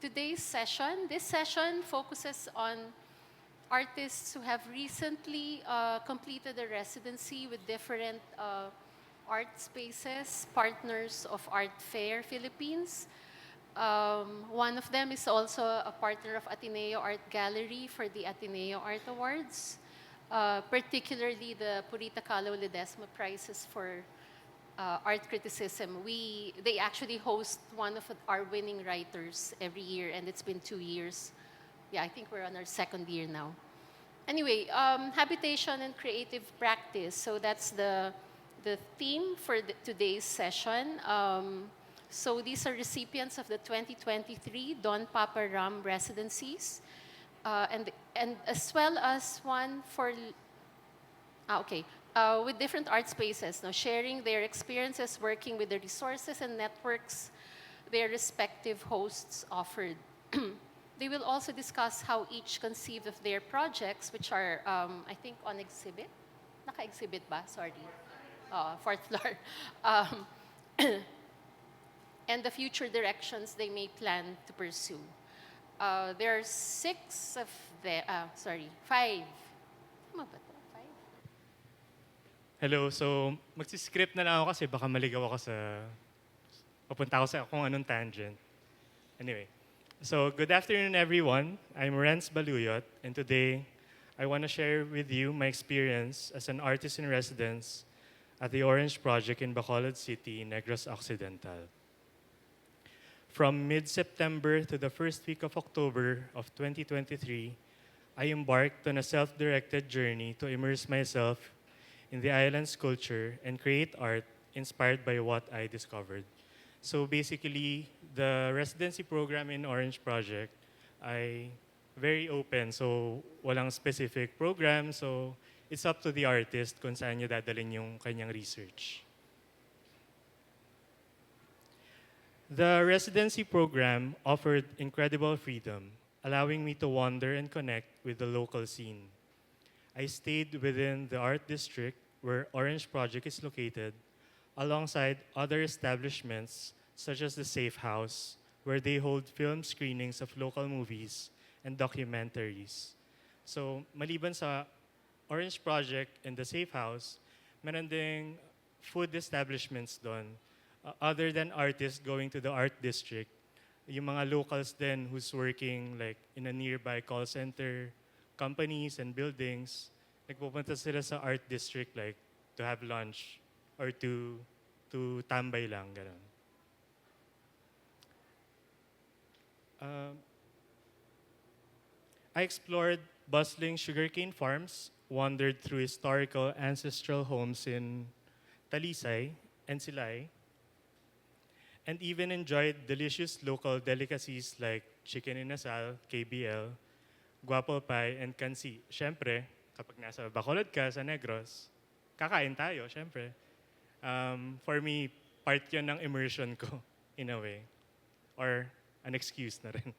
today's session. This session focuses on artists who have recently completed a residency with different art spaces, partners of Art Fair Philippines. One of them is also a partner of Ateneo Art Gallery for the Ateneo Art Awards, particularly the Purita Calo Ledesma Prizes for art criticism. They actually host one of our winning writers every year, and it's been 2 years. Yeah, I think we're on our second year now. Anyway, habitation and creative practice. So that's the theme for today's session. So these are recipients of the 2023 Don Papa Rhum residencies, and as well as one for with different art spaces, now sharing their experiences working with the resources and networks their respective hosts offered. They will also discuss how each conceived of their projects, which are, I think, on exhibit. Naka-exhibit ba? Sorry. Fourth floor. And the future directions they may plan to pursue. There are five. Tama ba to? Five? Hello, so magsiscript na lang ako kasi baka maligaw ako papunta ako sa kung anong tangent. Anyway, so good afternoon everyone. I'm Renz Baluyot, and today I want to share with you my experience as an artist in residence at the Orange Project in Bacolod City, Negros Occidental. From mid-September to the first week of October of 2023, I embarked on a self-directed journey to immerse myself in the island's culture and create art inspired by what I discovered. So basically, the residency program in Orange Project ay very open. So walang specific program. So it's up to the artist kung saan niya dadalhin yung kanyang research. The residency program offered incredible freedom, allowing me to wander and connect with the local scene. I stayed within the art district where Orange Project is located, alongside other establishments such as the Safe House, where they hold film screenings of local movies and documentaries. So, maliban sa Orange Project and the Safe House, meron ding food establishments doon. Other than artists going to the art district, yung mga locals then who's working like in a nearby call center, companies and buildings, nagpupunta sila sa art district like to have lunch or to tambay lang, ganun. I explored bustling sugarcane farms, wandered through historical ancestral homes in Talisay and Silay, and even enjoyed delicious local delicacies like chicken inasal, KBL, guapo pie, and kansi. Siyempre, kapag nasa Bacolod ka, sa Negros, kakain tayo, siyempre. For me, part yun ng immersion ko, in a way. Or an excuse na rin.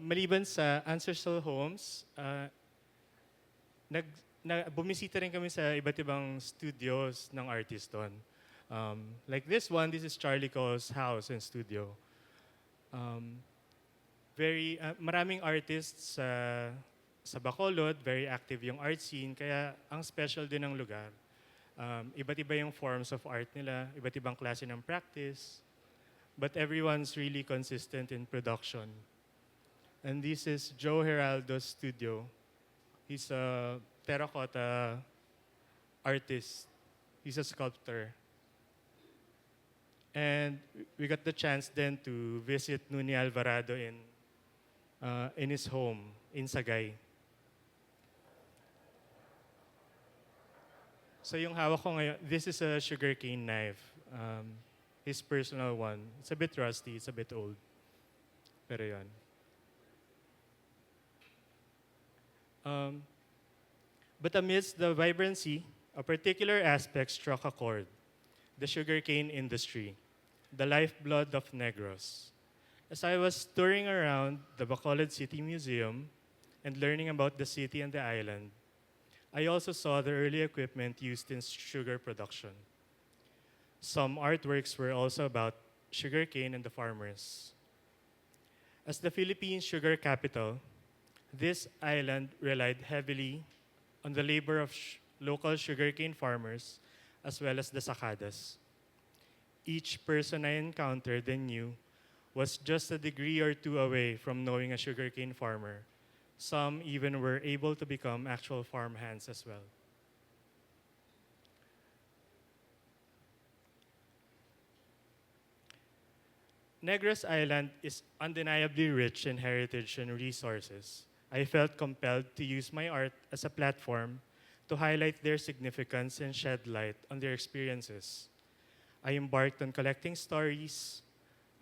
Maliban sa ancestral homes, bumisita rin kami sa iba't ibang studios ng artist doon. Like this one, this is Charlie Co's house and studio. Maraming artists sa Bacolod, very active yung art scene, kaya ang special din ng lugar. Iba't iba yung forms of art nila, iba't ibang klase ng practice, but everyone's really consistent in production. And this is Joe Geraldo's studio. He's a terracotta artist. He's a sculptor. And we got the chance then to visit Nuni Alvarado in his home in Sagay. So yung hawak ko ngayon, this is a sugarcane knife. His personal one. It's a bit rusty, it's a bit old. Pero yun. But amidst the vibrancy, a particular aspect struck a chord. The sugarcane industry, the lifeblood of Negros. As I was touring around the Bacolod City Museum and learning about the city and the island, I also saw the early equipment used in sugar production. Some artworks were also about sugarcane and the farmers. As the Philippines' sugar capital, this island relied heavily on the labor of local sugarcane farmers as well as the sacadas. Each person I encountered and knew was just a degree or two away from knowing a sugarcane farmer. Some even were able to become actual farm hands as well. Negros Island is undeniably rich in heritage and resources. I felt compelled to use my art as a platform to highlight their significance and shed light on their experiences. I embarked on collecting stories,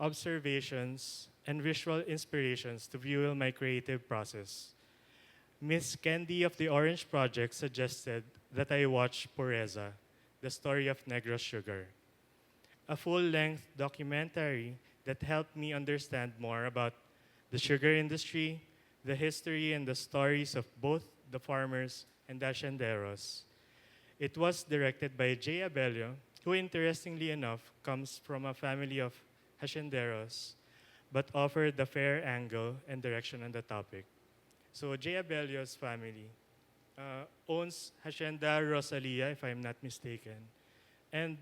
observations, and visual inspirations to fuel my creative process. Miss Candy of the Orange Project suggested that I watch Pureza, the story of Negros sugar, a full-length documentary that helped me understand more about the sugar industry, the history, and the stories of both the farmers and the hacienderos. It was directed by Jay Abello, who interestingly enough comes from a family of hacienderos, but offered a fair angle and direction on the topic. So Jay Abello's family owns Hacienda Rosalia, if I'm not mistaken. And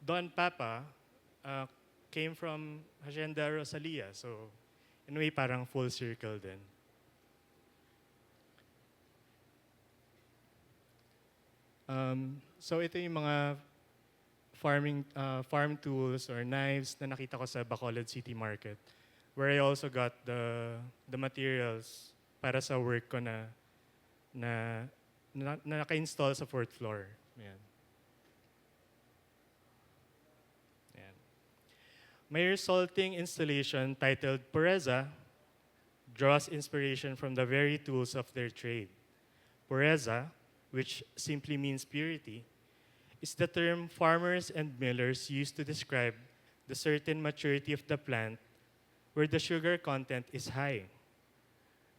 Don Papa came from Hacienda Rosalia. So in a way, parang full circle din. So ito yung mga farm tools or knives na nakita ko sa Bacolod City Market, where I also got the materials para sa work ko na naka-install sa fourth floor. Yan. Yan. My resulting installation titled Pureza draws inspiration from the very tools of their trade. Pureza, which simply means purity, is the term farmers and millers use to describe the certain maturity of the plant where the sugar content is high,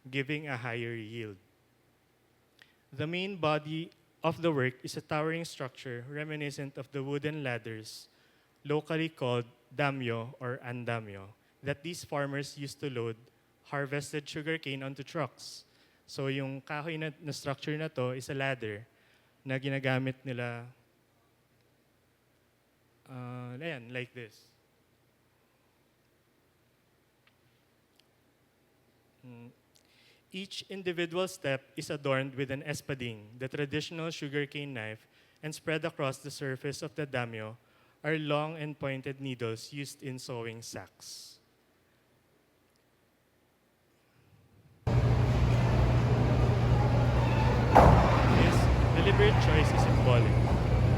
giving a higher yield. The main body of the work is a towering structure reminiscent of the wooden ladders, locally called damyo or andamyo, that these farmers used to load harvested sugarcane onto trucks. So yung kahoy na structure na to is a ladder na ginagamit nila like this. Each individual step is adorned with an espading, the traditional sugarcane knife, and spread across the surface of the damyo are long and pointed needles used in sewing sacks. This deliberate choice is symbolic.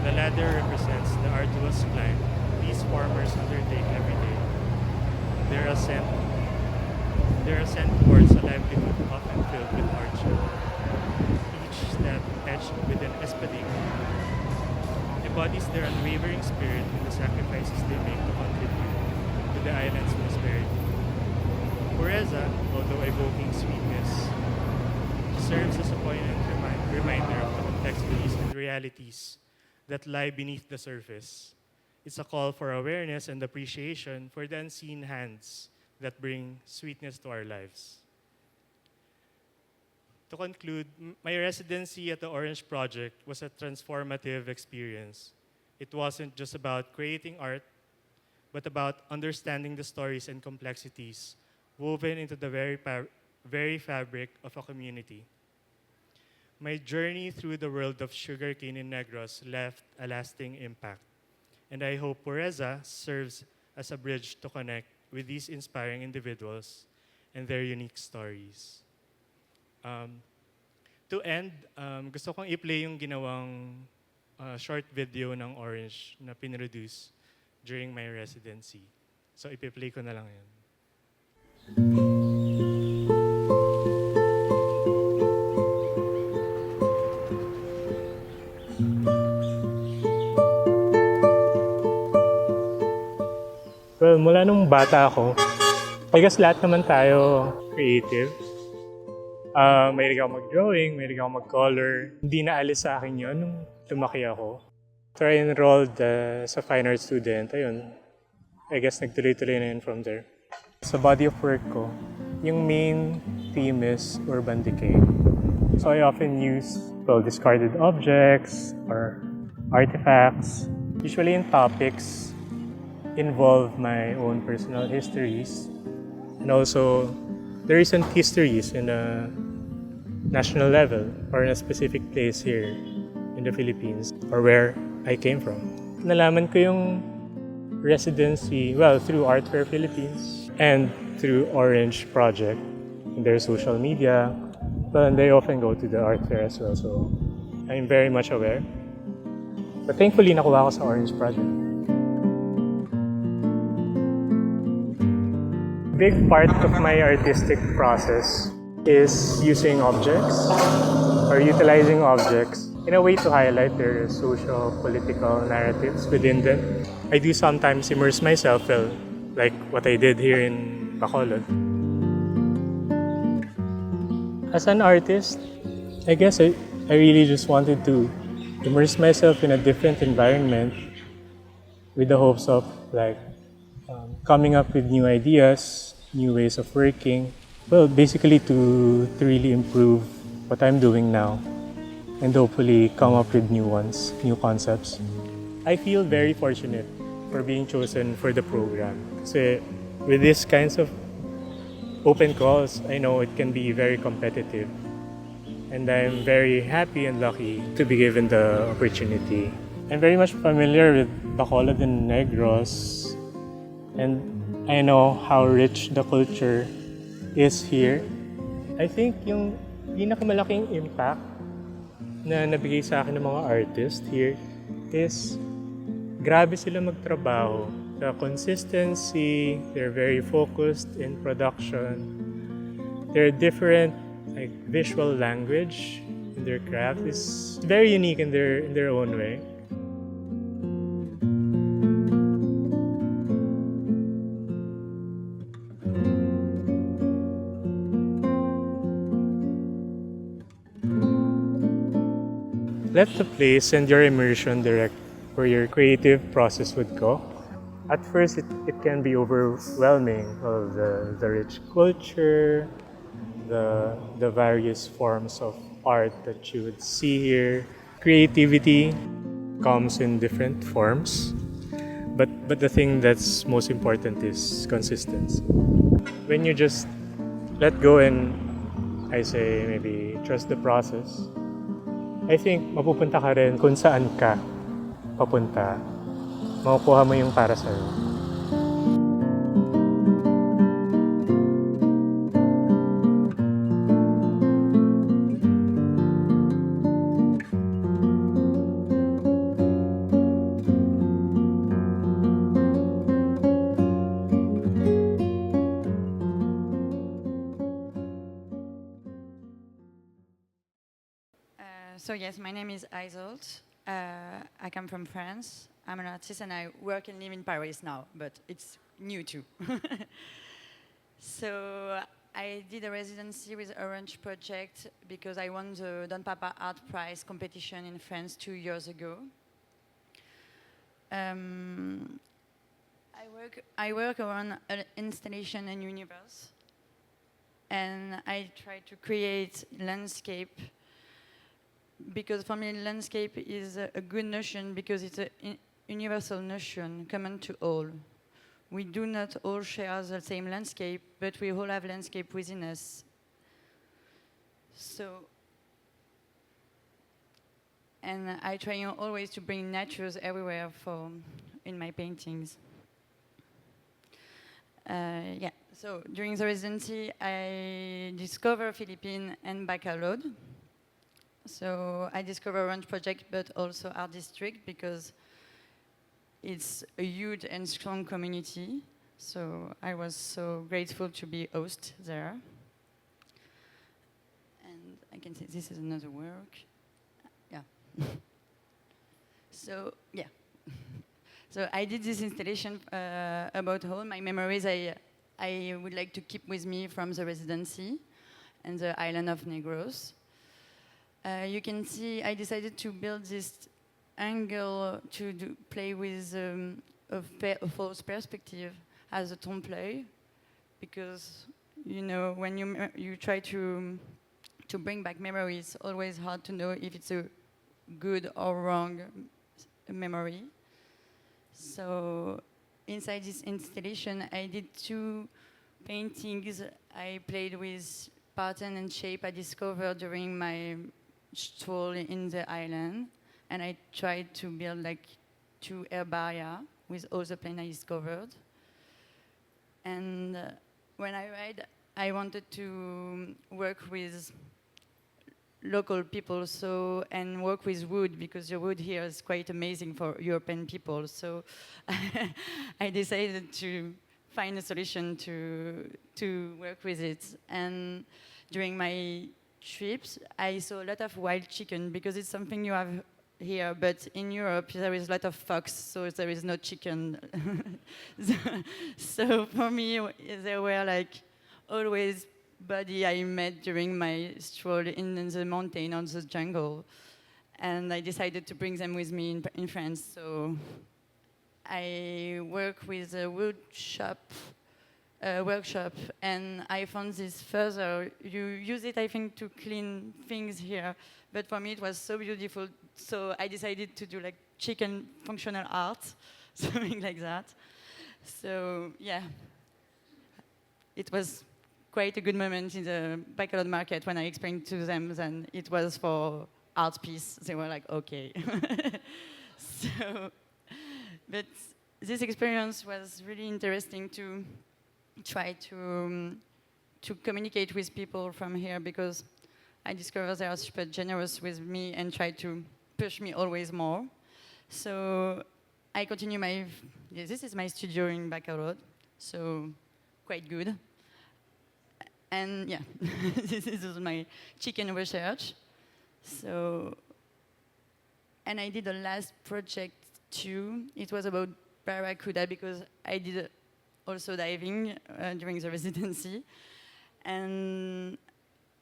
The ladder represents the arduous climb these farmers undertake every day. Their ascent towards a livelihood often filled with hardship. Each step etched with an espading embodies their unwavering spirit and the sacrifices they make to contribute to the island's prosperity. Pureza, although evoking sweetness, serves as a poignant reminder of the complexities and realities that lie beneath the surface. It's a call for awareness and appreciation for the unseen hands that bring sweetness to our lives. To conclude, my residency at the Orange Project was a transformative experience. It wasn't just about creating art, but about understanding the stories and complexities woven into the very fabric of a community. My journey through the world of sugarcane in Negros left a lasting impact, and I hope Pureza serves as a bridge to connect with these inspiring individuals and their unique stories. To end, gusto kong i-play yung ginawang short video ng Orange na pinroduce during my residency. So ipi-play ko na lang yun. Well, mula nung bata ako, I guess lahat naman tayo creative. Mahilig ako mag-drawing, mahilig ako mag-color. Hindi naalis sa akin yun nung lumaki ako. So I enrolled as a fine art student. Ayun. I guess nagtuloy-tuloy na yun from there. Sa body of work ko, yung main theme is urban decay. So I often use discarded objects or artifacts. Usually in topics involve my own personal histories and also the recent histories in a national level or in a specific place here in the Philippines or where I came from. Nalaman ko yung residency, well, through Art Fair Philippines and through Orange Project in their social media. Well, and they often go to the art fair as well, so I'm very much aware. But thankfully, nakuha ko sa Orange Project. Big part of my artistic process is using objects or utilizing objects in a way to highlight their social, political narratives within them. I do sometimes immerse myself, like what I did here in Bacolod. As an artist, I guess I really just wanted to immerse myself in a different environment with the hopes of coming up with new ideas, new ways of working. Well, basically to really improve what I'm doing now and hopefully come up with new ones, new concepts. I feel very fortunate for being chosen for the program. Kasi with these kinds of open calls, I know it can be very competitive. And I'm very happy and lucky to be given the opportunity. I'm very much familiar with Bacolod and Negros. And I know how rich the culture is here. I think yung pinakamalaking impact na nabigay sa akin ng mga artists here is grabe sila magtrabaho. The consistency, they're very focused in production. They're different, visual language in their craft is very unique in their own way. Let the place and your immersion direct where your creative process would go. At first, it can be overwhelming of the rich culture, the various forms of art that you would see here. Creativity comes in different forms, but the thing that's most important is consistency. When you just let go and I say maybe trust the process, I think mapupunta ka rin kung saan ka papunta. Makukuha mo yung para sa'yo. So yes, my name is Iseult. I come from France. I'm an artist and I work and live in Paris now, but it's new too. So I did a residency with Orange Project because I won the Don Papa Art Prize competition in France 2 years ago. I work around an installation and universe, and I try to create landscape. Because for me, landscape is a good notion because it's a universal notion common to all. We do not all share the same landscape, but we all have landscape within us. So, and I try always to bring natures everywhere in my paintings. Yeah. So during the residency, I discovered Philippines and Bacolod. So I discovered Orange Project, but also Art District because it's a huge and strong community. So I was so grateful to be host there. And I can say this is another work. Yeah. So yeah. So I did this installation about all my memories I would like to keep with me from the residency and the island of Negros. You can see I decided to build this angle to play with a false perspective as a trompe-l'œil, because you know when you try to bring back memory, it's always hard to know if it's a good or wrong memory. So inside this installation, I did 2 paintings. I played with pattern and shape I discovered during my stroll in the island, and I tried to build like 2 herbaria with all the plants I discovered. And when I read, I wanted to work with local people, and work with wood, because the wood here is quite amazing for European people. So I decided to find a solution to work with it. And during my trips, I saw a lot of wild chicken, because it's something you have here, but in Europe there is a lot of fox, so there is no chicken. So for me, there were like always body I met during my stroll in the mountain or the jungle, and I decided to bring them with me in France. So I work with a wood shop workshop, and I found this further. You use it, I think, to clean things here, but for me it was so beautiful. So I decided to do like chicken functional art, something like that. So yeah, it was quite a good moment in the Bacalhau market when I explained to them that it was for art piece. They were like, okay. So, but this experience was really interesting to try to communicate with people from here, because I discovered they are super generous with me and try to push me always more. So I continue this is my studio in Bacalhau, so quite good. And yeah, this is my chicken research. So, and I did a last project too. It was about barracuda, because I did also diving during the residency. And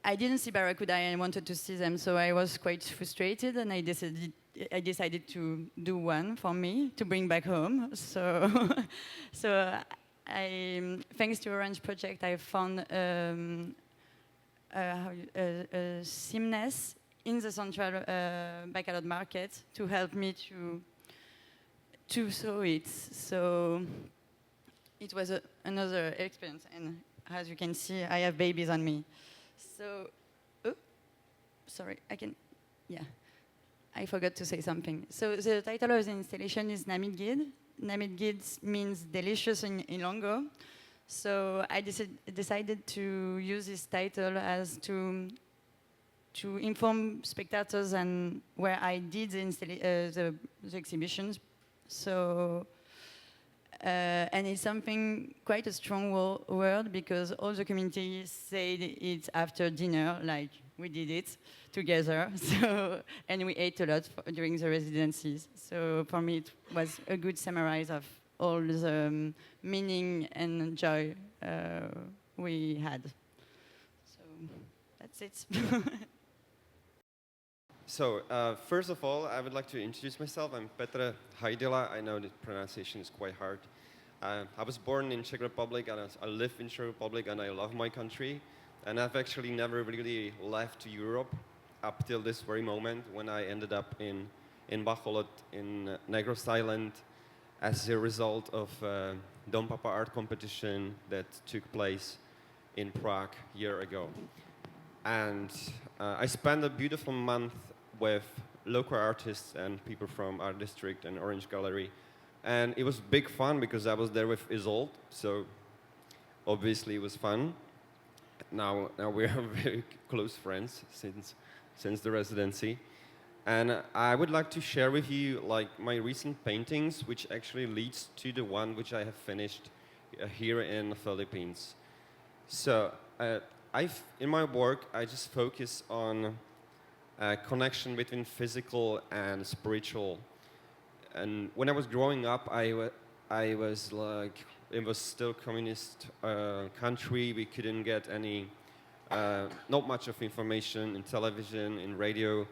I didn't see barracuda, and I wanted to see them, so I was quite frustrated, and I decided to do one for me to bring back home. So, thanks to Orange Project, I found a seamless in the central Bacalhau market to help me to sew it. So it was another experience, and as you can see, I have babies on me. So, sorry, I forgot to say something. So the title of the installation is Namid Gid. Namid Gid means delicious in Ilongo. So I decided to use this title as to inform spectators and where I did the exhibitions. So, and it's something quite a strong word, because all the community said it after dinner, like we did it together. So, and we ate a lot during the residencies. So for me, it was a good summary of all the meaning and joy we had. So that's it. So, first of all, I would like to introduce myself. I'm Petr Hajdila. I know the pronunciation is quite hard. I was born in Czech Republic, and I live in Czech Republic, and I love my country. And I've actually never really left Europe up till this very moment, when I ended up in Bacalhau, in Negros Island, as a result of Don Papa art competition that took place in Prague a year ago. And I spent a beautiful month with local artists and people from our district and Orange Gallery. And it was big fun, because I was there with Iseult, so obviously it was fun. Now we are very close friends since the residency. And I would like to share with you like my recent paintings, which actually leads to the one which I have finished here in the Philippines. So in my work, I just focus on connection between physical and spiritual. And when I was growing up, I was like, it was still communist country. We couldn't get any, not much of information in television, in radio.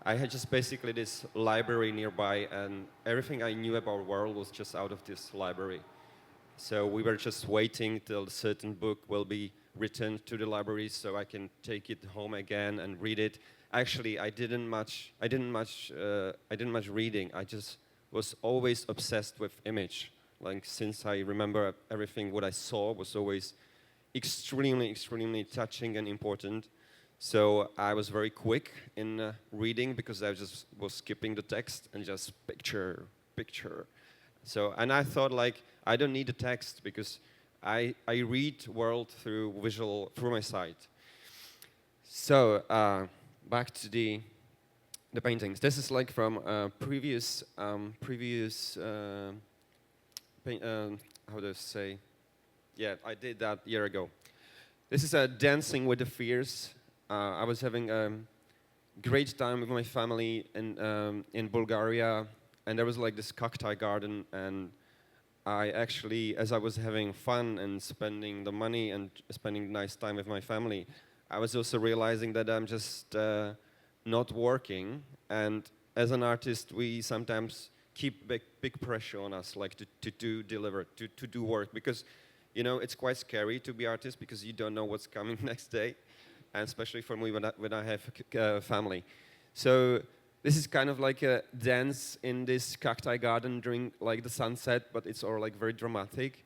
I had just basically this library nearby, and everything I knew about the world was just out of this library. So we were just waiting till a certain book will be returned to the library, so I can take it home again and read it. Actually, I didn't much reading. I just was always obsessed with image. Like, since I remember, everything what I saw was always extremely, extremely touching and important. So I was very quick in reading, because I just was skipping the text and just picture, picture. So, and I thought, like, I don't need the text, because I read world through my sight. So back to the paintings. This is like from previous how do I say? Yeah, I did that a year ago. This is Dancing with the Fears. I was having a great time with my family in Bulgaria, and there was like this cacti garden, and I actually, as I was having fun and spending the money and spending nice time with my family, I was also realizing that I'm just not working. And as an artist, we sometimes keep big pressure on us, like to do work, because you know it's quite scary to be artist, because you don't know what's coming next day, and especially for me when I have a family. So this is kind of like a dance in this cacti garden during like the sunset, but it's all like very dramatic.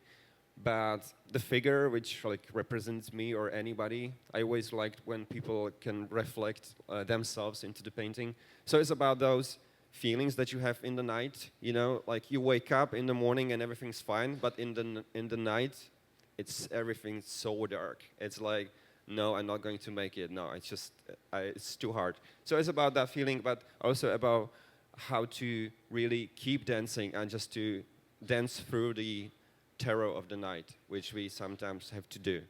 But the figure, which like represents me or anybody, I always liked when people can reflect themselves into the painting. So it's about those feelings that you have in the night. You know, like you wake up in the morning and everything's fine, but in the night, everything's so dark. It's like, no, I'm not going to make it. No, it's just, it's too hard. So it's about that feeling, but also about how to really keep dancing and just to dance through the terror of the night, which we sometimes have to do.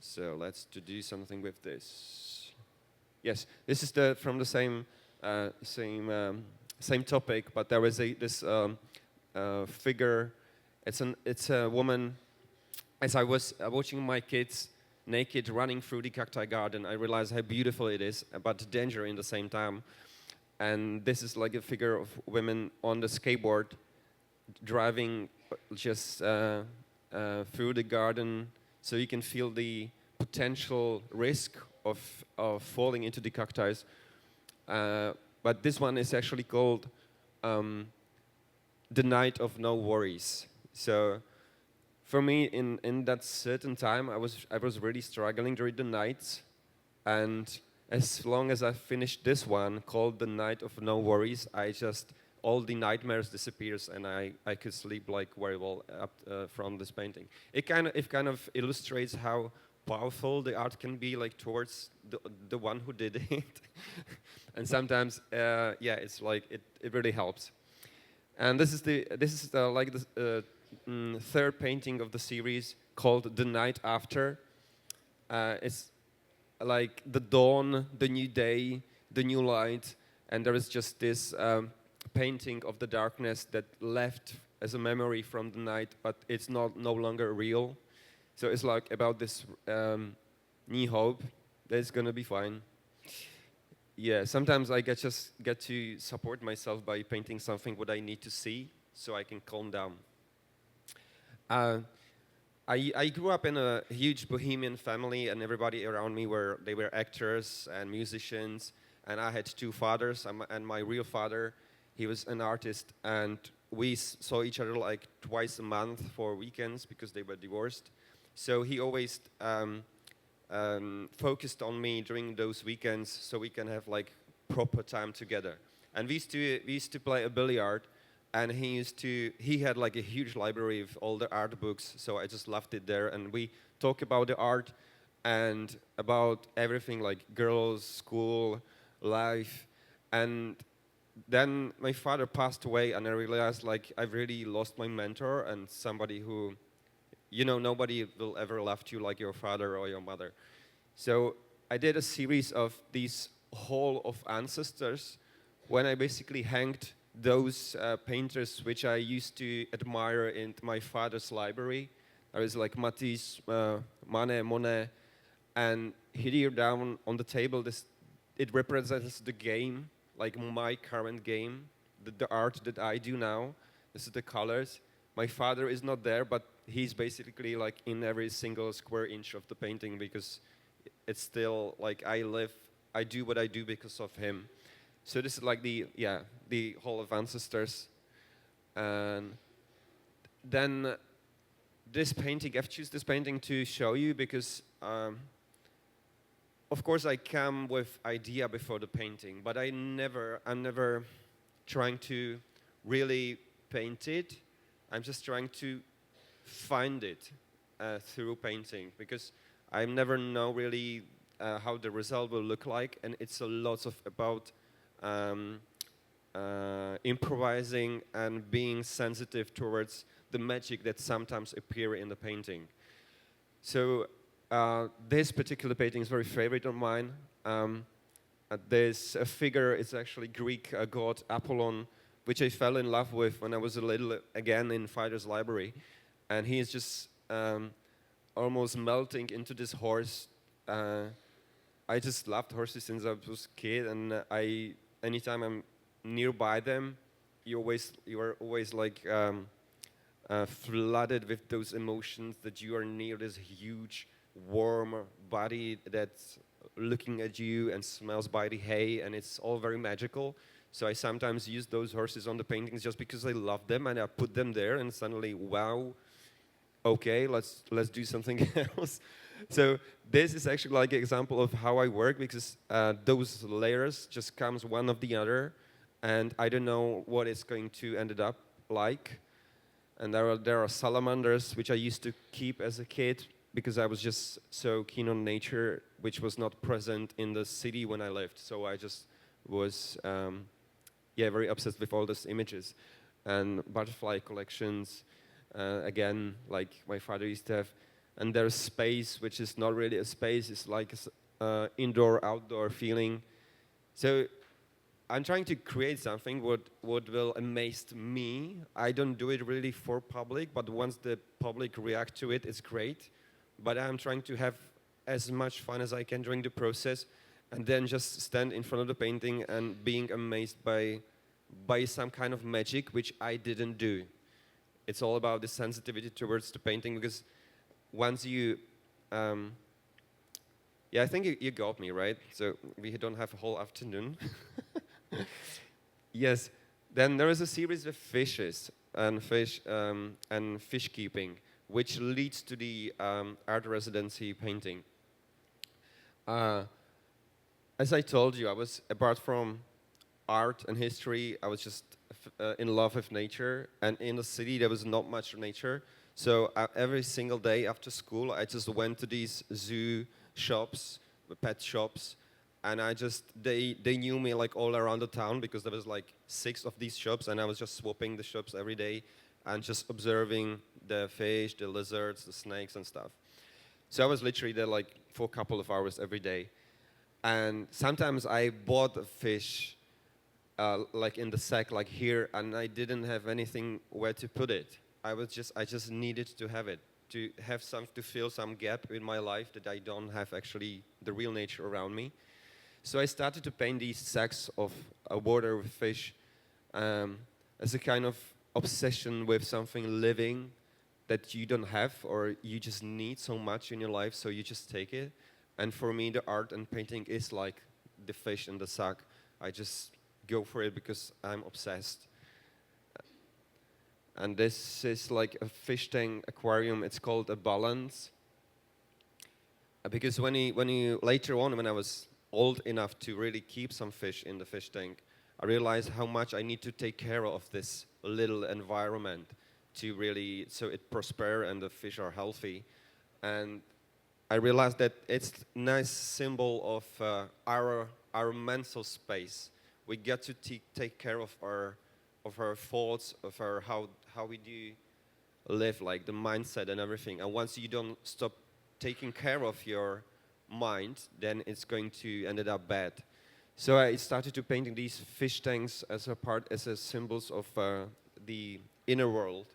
So let's do something with this. Yes, this is from the same topic, but there is this figure. It's a woman. As I was watching my kids naked running through the cacti garden, I realized how beautiful it is, but danger in the same time. And this is like a figure of women on the skateboard, driving just through the garden, so you can feel the potential risk of falling into the cacti. But this one is actually called The Night of No Worries. So for me, in that certain time, I was really struggling during the nights, and as long as I finished this one called The Night of No Worries, all the nightmares disappears, and I could sleep like very well from this painting. It kind of illustrates how powerful the art can be, like towards the one who did it, and sometimes it's like it really helps. And this is the third painting of the series, called The Night After. It's like the dawn, the new day, the new light, and there is just this painting of the darkness that left as a memory from the night, but it's no longer real. So it's like about this new hope that it's gonna be fine. Yeah, sometimes I just get to support myself by painting something what I need to see, so I can calm down. I grew up in a huge bohemian family, and everybody around me were actors and musicians, and I had two fathers, and my real father, he was an artist, and we saw each other like twice a month for weekends because they were divorced. So he always focused on me during those weekends, so we can have like proper time together. And we used to play a billiard. And he had like a huge library of all the art books, so I just loved it there. And we talk about the art and about everything, like girls, school, life. And then my father passed away, and I realized like I've really lost my mentor and somebody who, you know, nobody will ever love you like your father or your mother. So I did a series of these hall of ancestors when I basically hanged those painters which I used to admire in my father's library. There is like Matisse, Manet, Monet, and here down on the table, it represents the game, like my current game, the art that I do now. This is the colors. My father is not there, but he's basically like in every single square inch of the painting because it's still like I do what I do because of him. So this is like the whole of ancestors. And then this painting, I've chosen this painting to show you because of course I come with idea before the painting, but I'm never trying to really paint it. I'm just trying to find it through painting because I never know really how the result will look like, and it's a lot of about improvising and being sensitive towards the magic that sometimes appear in the painting. So this particular painting is very favorite of mine. There's a figure, it's actually Greek god Apollon, which I fell in love with when I was a little, again, in Fighter's Library. And he is just almost melting into this horse. I just loved horses since I was a kid, and anytime I'm nearby them, you are always like flooded with those emotions that you are near this huge, warm body that's looking at you and smells by the hay, and it's all very magical. So I sometimes use those horses on the paintings just because I love them, and I put them there, and suddenly, wow, okay, let's do something else. So this is actually like an example of how I work because those layers just comes one of the other, and I don't know what it's going to end up like. And there are salamanders which I used to keep as a kid because I was just so keen on nature, which was not present in the city when I lived. So I just was very obsessed with all those images and butterfly collections. Again, like my father used to have. And there's space, which is not really a space. It's like indoor-outdoor feeling. So I'm trying to create something what will amaze me. I don't do it really for public, but once the public react to it, it's great. But I'm trying to have as much fun as I can during the process, and then just stand in front of the painting and being amazed by some kind of magic, which I didn't do. It's all about the sensitivity towards the painting, because once you, I think you got me, right? So we don't have a whole afternoon. Yes, then there is a series of fishes and fish keeping, which leads to the art residency painting. As I told you, I was, apart from art and history, I was just in love with nature, and in the city there was not much nature. So every single day after school, I just went to these zoo shops, pet shops, and they knew me like all around the town because there was like 6 of these shops, and I was just swapping the shops every day and just observing the fish, the lizards, the snakes and stuff. So I was literally there like for a couple of hours every day. And sometimes I bought a fish like in the sack, like here, and I didn't have anything where to put it. I just needed to have it, to fill some gap in my life that I don't have actually the real nature around me. So I started to paint these sacks of water with fish as a kind of obsession with something living that you don't have or you just need so much in your life, so you just take it. And for me, the art and painting is like the fish in the sack. I just go for it because I'm obsessed. And this is like a fish tank aquarium. It's called a balance. Because when you later on, when I was old enough to really keep some fish in the fish tank, I realized how much I need to take care of this little environment to really, so it prosper and the fish are healthy. And I realized that it's a nice symbol of our mental space. We get to take care of our thoughts, of our how we do live, like the mindset and everything. And once you don't stop taking care of your mind, then it's going to end up bad. So I started to painting these fish tanks as a symbols of the inner world,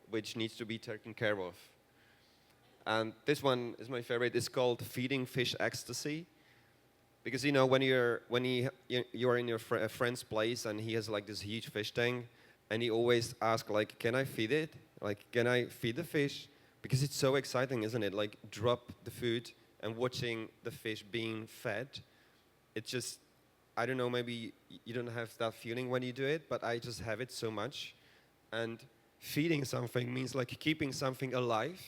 which needs to be taken care of. And this one is my favorite. It's called Feeding Fish Ecstasy, because you're in your a friend's place and he has like this huge fish tank, and he always asks like, can I feed it? Like, can I feed the fish? Because it's so exciting, isn't it? Like, drop the food and watching the fish being fed. It's just, I don't know, maybe you don't have that feeling when you do it, but I just have it so much. And feeding something means like keeping something alive.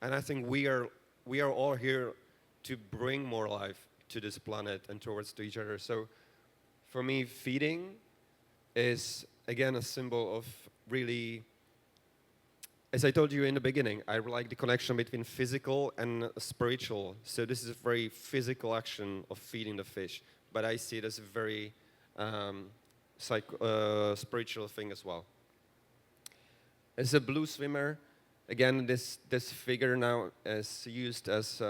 And I think we are all here to bring more life to this planet and towards to each other. So for me, feeding is again a symbol of really, as I told you in the beginning, I like the connection between physical and spiritual. So this is a very physical action of feeding the fish, but I see it as a very spiritual thing as well. As a blue swimmer, again, this figure now is used as,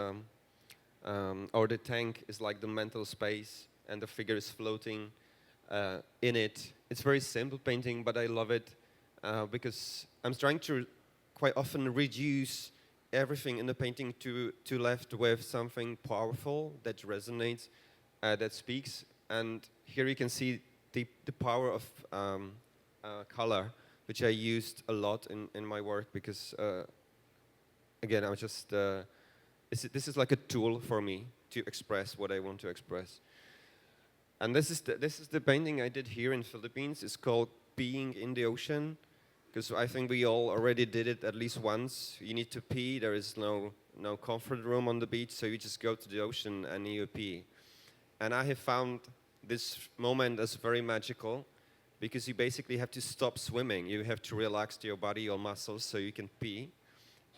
or the tank is like the mental space, and the figure is floating in it. It's very simple painting, but I love it because I'm trying to quite often reduce everything in the painting to left with something powerful that resonates, that speaks. And here you can see the power of color, which I used a lot in my work because, again, I was just, this is like a tool for me to express what I want to express. And this is the painting I did here in Philippines. It's called Peeing in the Ocean, because I think we all already did it at least once. You need to pee, there is no comfort room on the beach, so you just go to the ocean and you pee. And I have found this moment as very magical, because you basically have to stop swimming. You have to relax your body, your muscles, so you can pee.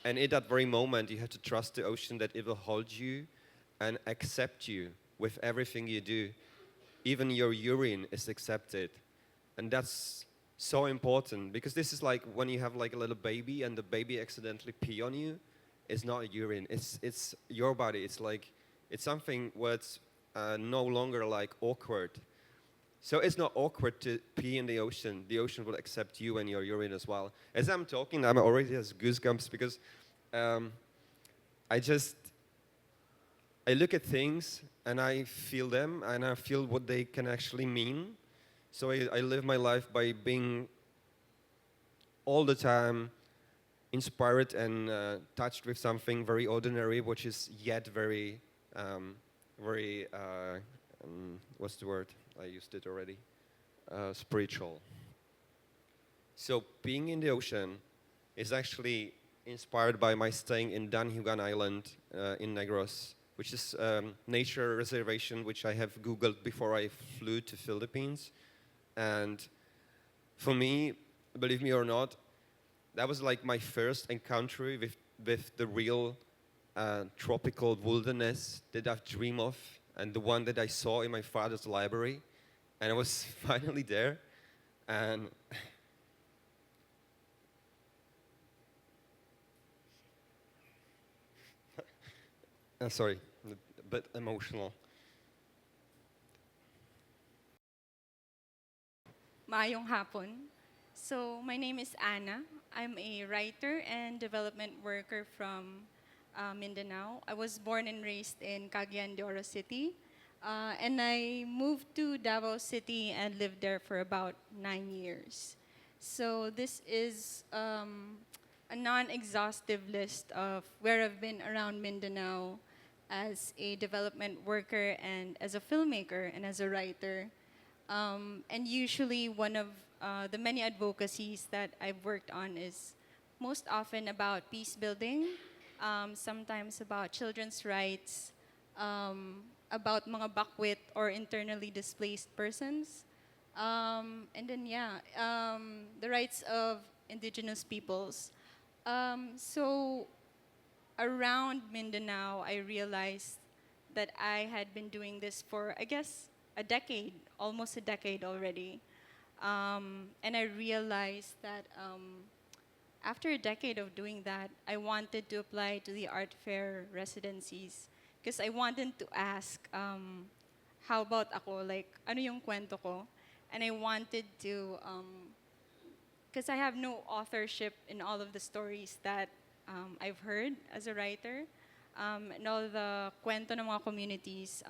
And in that very moment, you have to trust the ocean that it will hold you and accept you with everything you do. Even your urine is accepted. And that's so important, because this is like when you have like a little baby and the baby accidentally pee on you. It's not urine, it's your body. It's like, it's something where it's no longer like awkward. So it's not awkward to pee in the ocean. The ocean will accept you and your urine as well. As I'm talking, I'm already has goosebumps because I look at things and I feel them and I feel what they can actually mean. So I live my life by being all the time inspired and touched with something very ordinary, which is yet very, what's the word? I used it already. Spiritual. So being in the ocean is actually inspired by my staying in Danhugan Island in Negros, which is nature reservation, which I have Googled before I flew to Philippines. And for me, believe me or not, that was like my first encounter with the real tropical wilderness that I've dreamed of, and the one that I saw in my father's library. And I was finally there, and sorry, a bit emotional. Maayong hapon. So, my name is Anna. I'm a writer and development worker from Mindanao. I was born and raised in Cagayan de Oro City. And I moved to Davao City and lived there for about 9 years. So, this is a non-exhaustive list of where I've been around Mindanao as a development worker and as a filmmaker and as a writer. And usually one of the many advocacies that I've worked on is most often about peace building, sometimes about children's rights, about mga bakwit or internally displaced persons, and then the rights of indigenous peoples. So around Mindanao, I realized that I had been doing this for, I guess, a decade, almost a decade already. And I realized that after a decade of doing that, I wanted to apply to the art fair residencies because I wanted to ask, how about ako? Like, ano yung kwento ko? And I wanted to, because I have no authorship in all of the stories that I've heard as a writer, and all the kwento ng mga communities.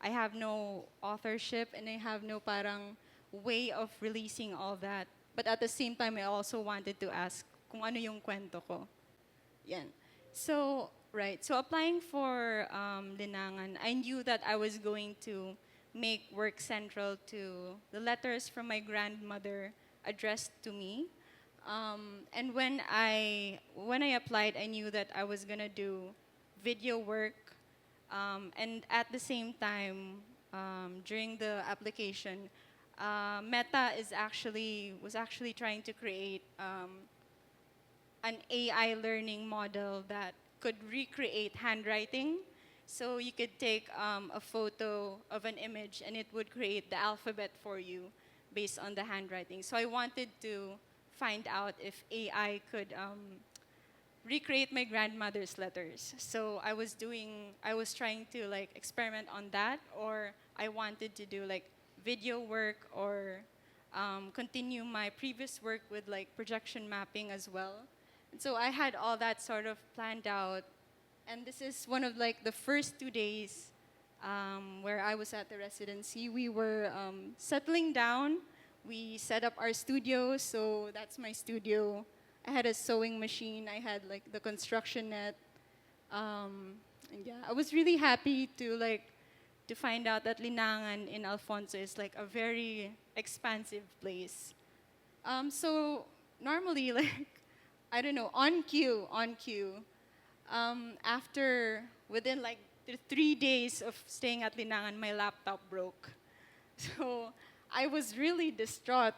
I have no authorship and I have no parang way of releasing all that. But at the same time, I also wanted to ask kung ano yung kwento ko. Yan. So, right. So applying for Linangan, I knew that I was going to make work central to the letters from my grandmother addressed to me. And when I applied, I knew that I was gonna do video work, and at the same time, during the application, Meta was actually trying to create an AI learning model that could recreate handwriting. So you could take a photo of an image and it would create the alphabet for you based on the handwriting. So I wanted to find out if AI could recreate my grandmother's letters. So I was trying to like experiment on that, or I wanted to do like video work or continue my previous work with like projection mapping as well. And so I had all that sort of planned out. And this is one of like the first 2 days where I was at the residency. We were settling down. We set up our studio, so that's my studio. I had a sewing machine. I had like the construction net. And yeah, I was really happy to find out that Linangan in Alfonso is like a very expansive place. So normally, like, I don't know, on cue, within like 3 days of staying at Linangan, my laptop broke. So I was really distraught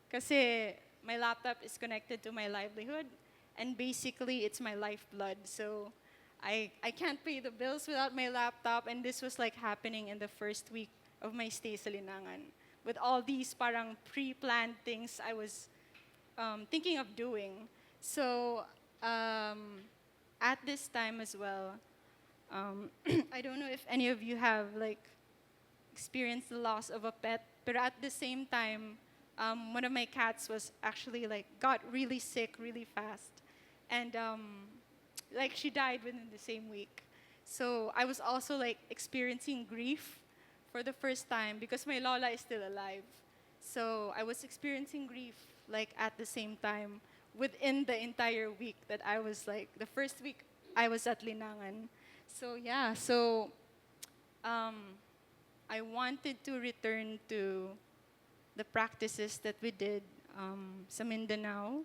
kasi my laptop is connected to my livelihood and basically it's my lifeblood. So I can't pay the bills without my laptop, and this was like happening in the first week of my stay sa Linangan with all these parang pre-planned things I was thinking of doing. So at this time as well, I don't know if any of you have like experienced the loss of a pet, but at the same time, one of my cats was actually like got really sick really fast, and like she died within the same week. So I was also like experiencing grief for the first time because my Lola is still alive. So I was experiencing grief like at the same time within the entire week that I was like, the first week I was at Linangan. So yeah, so I wanted to return to the practices that we did sa Mindanao.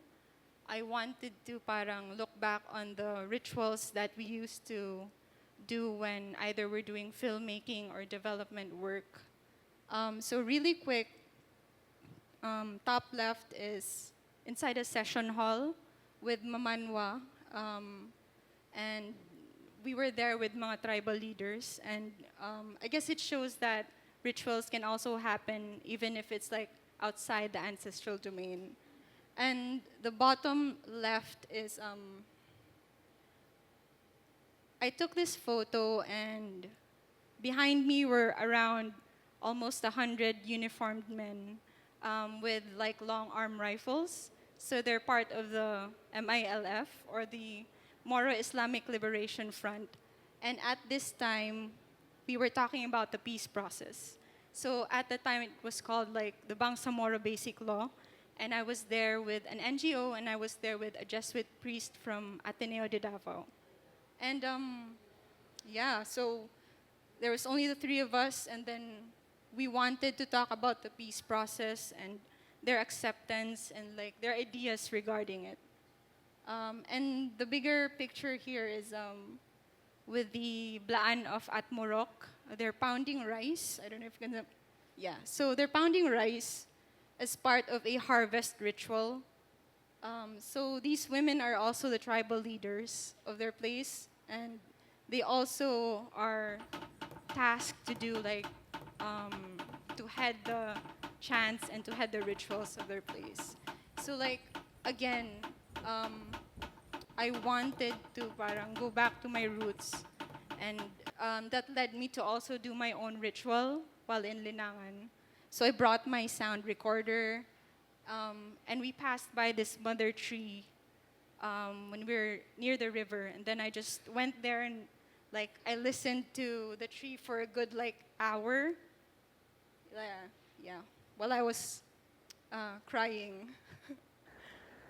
I wanted to parang look back on the rituals that we used to do when either we're doing filmmaking or development work. So really quick, top left is inside a session hall with Mamanwa, and we were there with mga tribal leaders, and I guess it shows that rituals can also happen even if it's like outside the ancestral domain. And the bottom left is, I took this photo and behind me were around almost 100 uniformed men with like long arm rifles. So they're part of the MILF, or the Moro Islamic Liberation Front. And at this time, we were talking about the peace process. So at the time, it was called like the Bangsamoro Basic Law. And I was there with an NGO, and I was there with a Jesuit priest from Ateneo de Davao. And yeah, so there was only the three of us, and then we wanted to talk about the peace process and their acceptance and like their ideas regarding it. And the bigger picture here is with the Blaan of Atmorok. They're pounding rice. I don't know if you're gonna, yeah. So they're pounding rice as part of a harvest ritual. So these women are also the tribal leaders of their place, and they also are tasked to do like, to head the chants and to head the rituals of their place. So like, again, I wanted to parang go back to my roots, and that led me to also do my own ritual while in Linangan. So I brought my sound recorder, and we passed by this mother tree when we were near the river, and then I just went there and Like I listened to the tree for a good like hour. Yeah, while I was crying.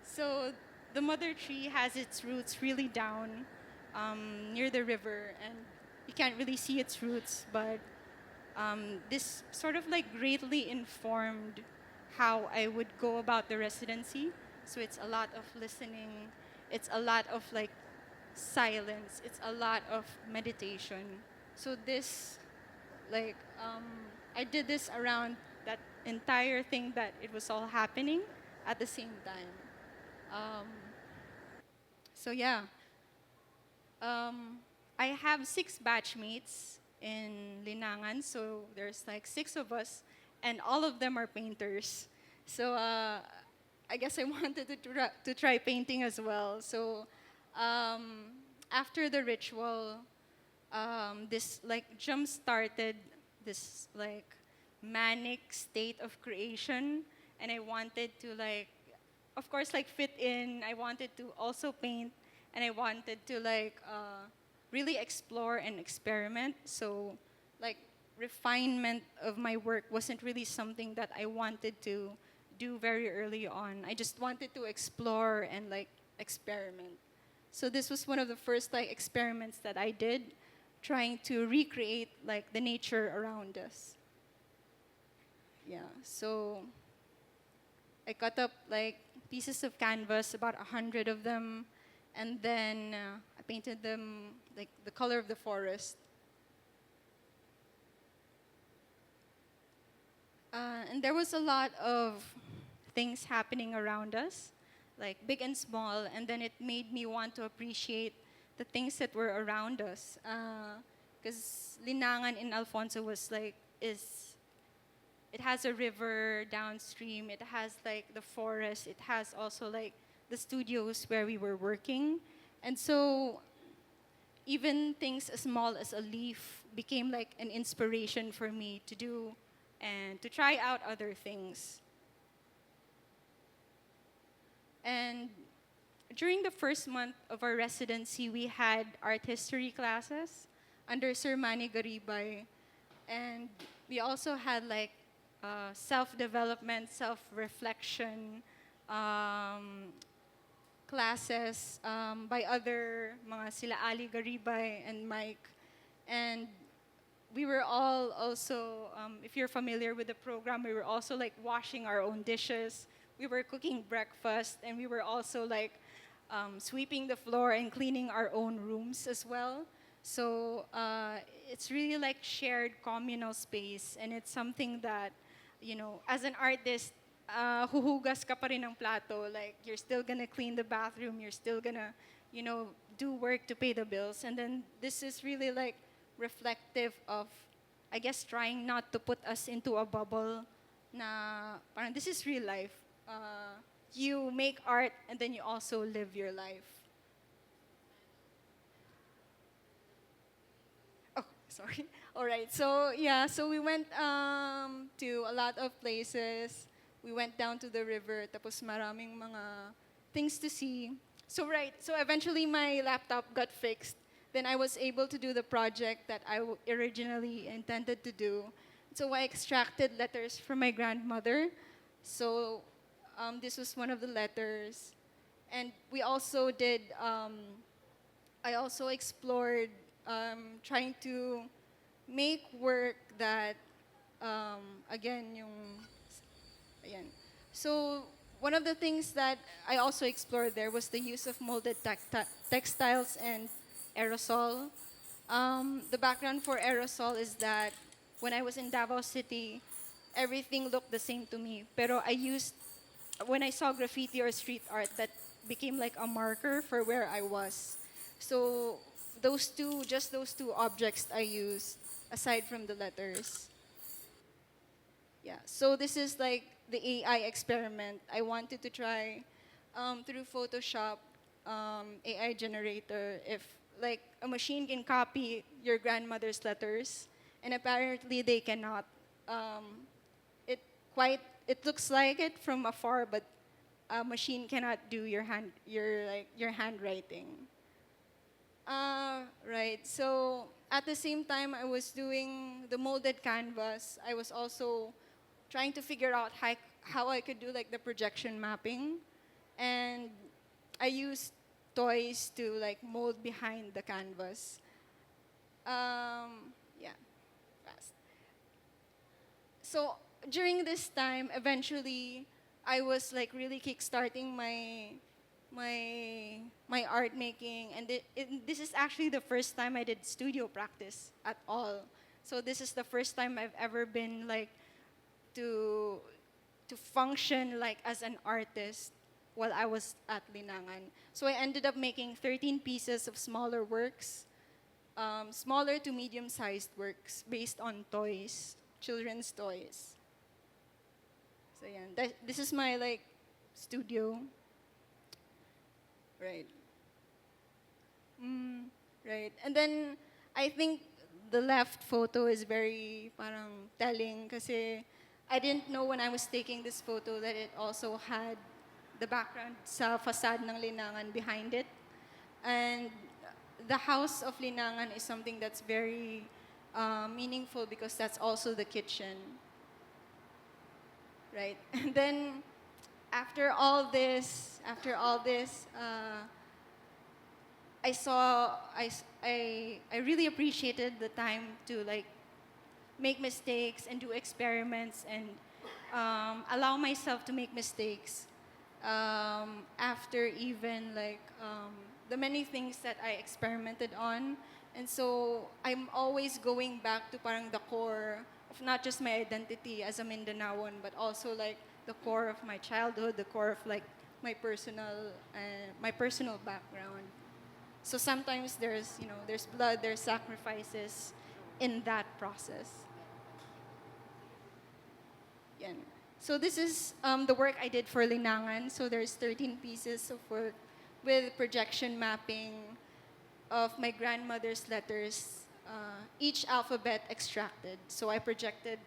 So the mother tree has its roots really down near the river, and you can't really see its roots, but this sort of like greatly informed how I would go about the residency. So it's a lot of listening, it's a lot of like silence, it's a lot of meditation. So this, like, I did this around that entire thing that it was all happening at the same time. Um, so yeah, I have 6 batchmates in Linangan, so there's like 6 of us, and all of them are painters. So I guess I wanted to try painting as well. So after the ritual, this like jump started this like manic state of creation, and I wanted to like, of course, like fit in. I wanted to also paint, and I wanted to like really explore and experiment. So like refinement of my work wasn't really something that I wanted to do very early on. I just wanted to explore and like experiment. So this was one of the first like experiments that I did, trying to recreate like the nature around us. Yeah, so I cut up like pieces of canvas, about 100 of them, and then I painted them like the color of the forest. And there was a lot of things happening around us, like big and small, and then it made me want to appreciate the things that were around us. Because Linangan in Alfonso was like, it has a river downstream, it has like the forest, it has also like the studios where we were working. And so even things as small as a leaf became like an inspiration for me to do and to try out other things. And during the first month of our residency, we had art history classes under Sir Manny Garibay. And we also had like self-development, self-reflection classes by other mga sila Ali Garibay and Mike. And we were all also, if you're familiar with the program, we were also like washing our own dishes. We were cooking breakfast, and we were also like sweeping the floor and cleaning our own rooms as well. So it's really like shared communal space, and it's something that, you know, as an artist, huhugas ka pa rin ng plato. Like you're still gonna clean the bathroom, you're still gonna, you know, do work to pay the bills. And then this is really like reflective of, I guess, trying not to put us into a bubble. Na parang this is real life. You make art, and then you also live your life. Oh, sorry. All right. So yeah. So we went to a lot of places. We went down to the river. Tapos maraming mga things to see. So right. So eventually my laptop got fixed. Then I was able to do the project that I originally intended to do. So I extracted letters from my grandmother. So this was one of the letters. And we also did, I also explored trying to make work that, again, ayan. So one of the things that I also explored there was the use of molded textiles and aerosol. The background for aerosol is that when I was in Davao City, everything looked the same to me. Pero when I saw graffiti or street art, that became like a marker for where I was. So just those two objects I used, aside from the letters. Yeah, so this is like the AI experiment. I wanted to try through Photoshop, AI generator, if like a machine can copy your grandmother's letters, and apparently they cannot. It looks like it from afar, but a machine cannot do your handwriting. Right. Right. So at the same time I was doing the molded canvas, I was also trying to figure out how I could do like the projection mapping. And I used toys to like mold behind the canvas. Yeah, fast. So during this time, eventually, I was like really kickstarting my art making, and this is actually the first time I did studio practice at all. So this is the first time I've ever been like to to function like as an artist while I was at Linangan. So I ended up making 13 pieces of smaller works, smaller to medium-sized works based on toys, children's toys. So yeah, this is my like studio, right? Right, and then I think the left photo is very parang telling kasi I didn't know when I was taking this photo that it also had the background sa facade ng Linangan behind it. And the house of Linangan is something that's very meaningful because that's also the kitchen, right? And then after all this, I saw I really appreciated the time to like make mistakes and do experiments and allow myself to make mistakes after even like the many things that I experimented on. And so I'm always going back to parang the core of not just my identity as a Mindanaoan, but also like the core of my childhood, the core of like my personal background. So sometimes there's blood, there's sacrifices in that process. Yan. So this is the work I did for Linangan. So there's 13 pieces of work with projection mapping of my grandmother's letters, each alphabet extracted. So I projected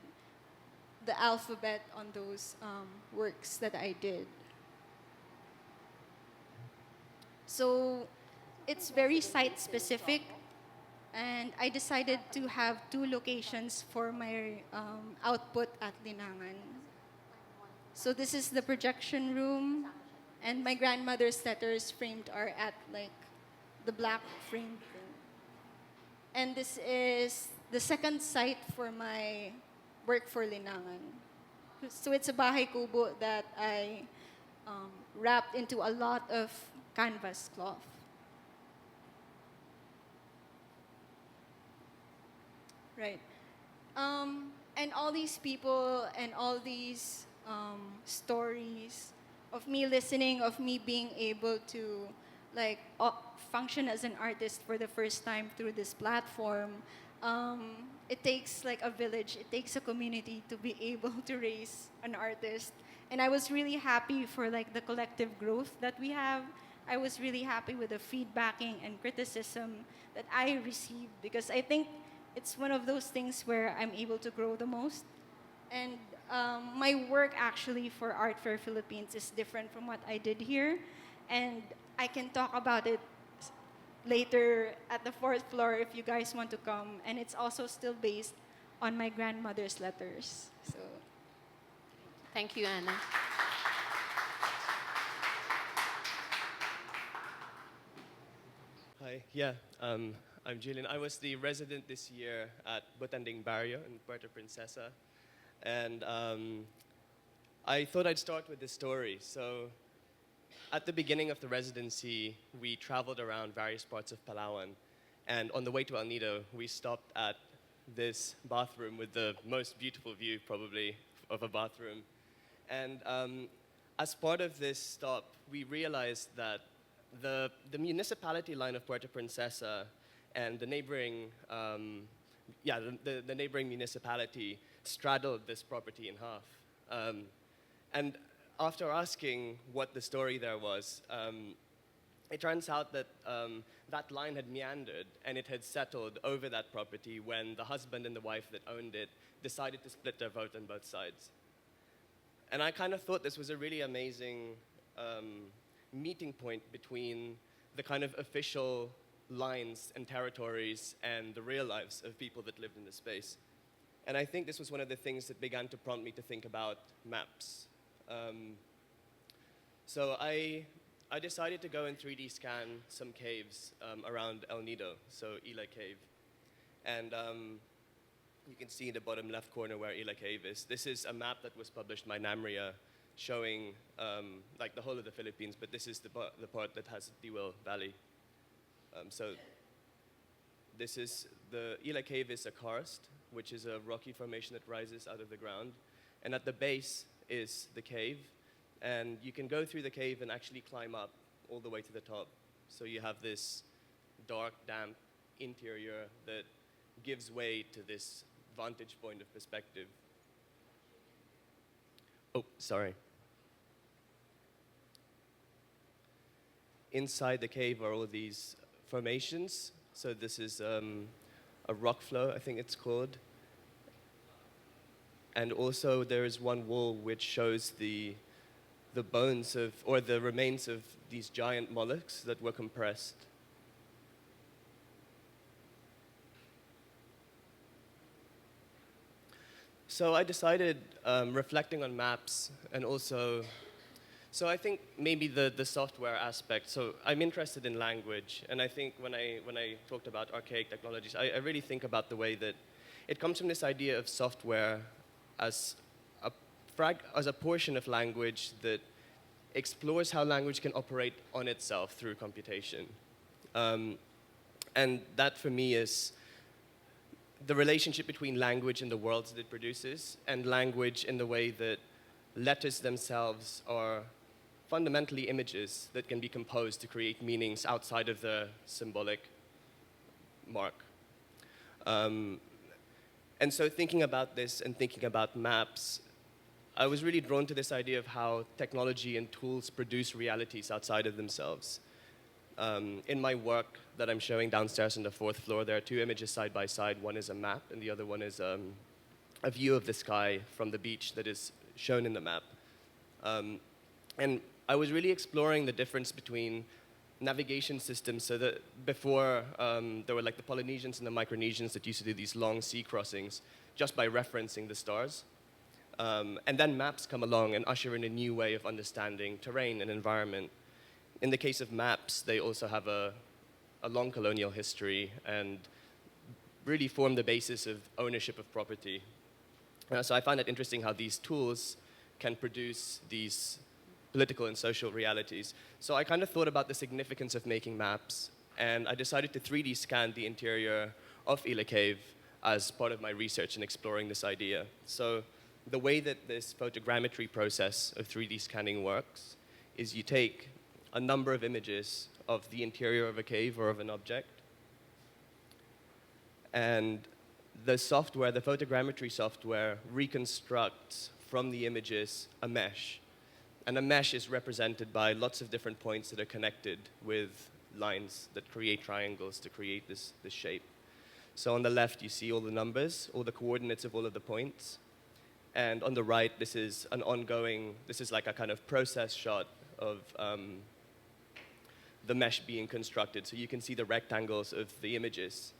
the alphabet on those works that I did. So it's very site specific, and I decided to have 2 locations for my output at Linangan. So this is the projection room, and my grandmother's letters framed are at like the black frame thing. And this is the second site for my work for Linangan. So it's a bahay kubo that I wrapped into a lot of canvas cloth. Right. And all these people and all these stories of me listening, of me being able to like function as an artist for the first time through this platform. It takes like a village, it takes a community to be able to raise an artist. And I was really happy for like the collective growth that we have. I was really happy with the feedbacking and criticism that I received because I think it's one of those things where I'm able to grow the most. And my work actually for Art Fair Philippines is different from what I did here. And I can talk about it later at the 4th floor if you guys want to come. And it's also still based on my grandmother's letters. So, Thank you, Anna. Hi, yeah, I'm Julian. I was the resident this year at Butanding, Barrio in Puerto Princesa. And I thought I'd start with this story. So at the beginning of the residency, we traveled around various parts of Palawan. And on the way to El Nido, we stopped at this bathroom with the most beautiful view, probably, of a bathroom. And as part of this stop, we realized that the municipality line of Puerto Princesa and the neighboring, the neighboring municipality straddled this property in half. And after asking what the story there was, it turns out that that line had meandered and it had settled over that property when the husband and the wife that owned it decided to split their vote on both sides. And I kind of thought this was a really amazing meeting point between the kind of official lines and territories and the real lives of people that lived in the space. And I think this was one of the things that began to prompt me to think about maps. So I decided to go and 3D scan some caves around El Nido, so Ila Cave. And you can see in the bottom left corner where Ila Cave is. This is a map that was published by NAMRIA showing like the whole of the Philippines, but this is the part that has Diwel Valley. So this is, the Ila Cave is a karst, which is a rocky formation that rises out of the ground. And at the base is the cave. And you can go through the cave and actually climb up all the way to the top. So you have this dark, damp interior that gives way to this vantage point of perspective. Oh, sorry. Inside the cave are all these formations. So this is a rock flow, I think it's called. And also there is one wall which shows the bones of, or the remains of these giant mollusks that were compressed. So I decided, reflecting on maps and also, so I think maybe the software aspect, so I'm interested in language, and I think when I talked about archaic technologies, I really think about the way that it comes from this idea of software as a portion of language that explores how language can operate on itself through computation. And that for me is the relationship between language and the worlds that it produces, and language in the way that letters themselves are fundamentally images that can be composed to create meanings outside of the symbolic mark. And so thinking about this and thinking about maps, I was really drawn to this idea of how technology and tools produce realities outside of themselves. In my work that I'm showing downstairs on the 4th floor, there are two images side by side. One is a map, and the other one is a view of the sky from the beach that is shown in the map. And I was really exploring the difference between navigation systems, so that before there were like the Polynesians and the Micronesians that used to do these long sea crossings just by referencing the stars. And then maps come along and usher in a new way of understanding terrain and environment. In the case of maps, they also have a long colonial history and really form the basis of ownership of property. So I find it interesting how these tools can produce these political and social realities. So I kind of thought about the significance of making maps, and I decided to 3D scan the interior of Ila Cave as part of my research in exploring this idea. So the way that this photogrammetry process of 3D scanning works is you take a number of images of the interior of a cave or of an object, and the software, the photogrammetry software, reconstructs from the images a mesh. And a mesh is represented by lots of different points that are connected with lines that create triangles to create this shape. So on the left, you see all the numbers, all the coordinates of all of the points. And on the right, this is like a kind of process shot of the mesh being constructed. So you can see the rectangles of the images,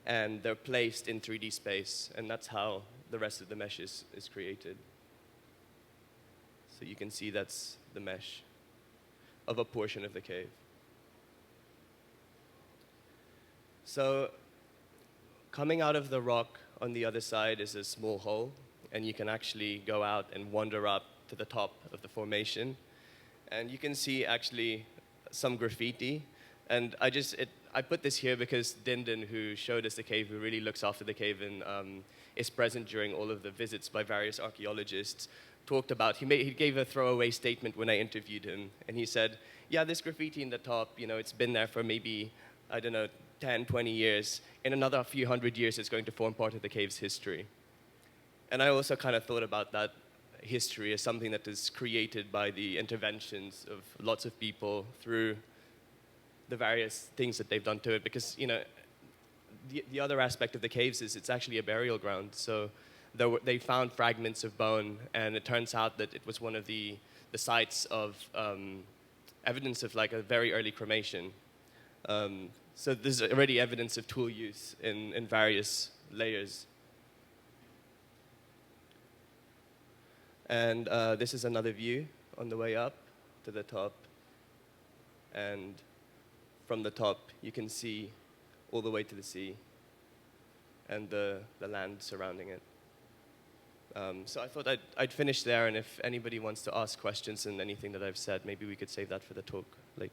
and they're placed in 3D space, and that's how the rest of the mesh is created. So you can see that's the mesh of a portion of the cave. So coming out of the rock on the other side is a small hole, and you can actually go out and wander up to the top of the formation. And you can see actually some graffiti. And I put this here because Dindin, who showed us the cave, who really looks after the cave and is present during all of the visits by various archaeologists, talked about, he gave a throwaway statement when I interviewed him. And he said, yeah, this graffiti in the top, it's been there for maybe, 10, 20 years. In another few hundred years, it's going to form part of the cave's history. And I also kind of thought about that history as something that is created by the interventions of lots of people through the various things that they've done to it. Because, the other aspect of the caves is it's actually a burial ground. So they found fragments of bone, and it turns out that it was one of the sites of evidence of like a very early cremation. So there's already evidence of tool use in various layers. And this is another view on the way up to the top. And from the top, you can see all the way to the sea and the land surrounding it. So I thought I'd finish there, and if anybody wants to ask questions on anything that I've said, maybe we could save that for the talk later.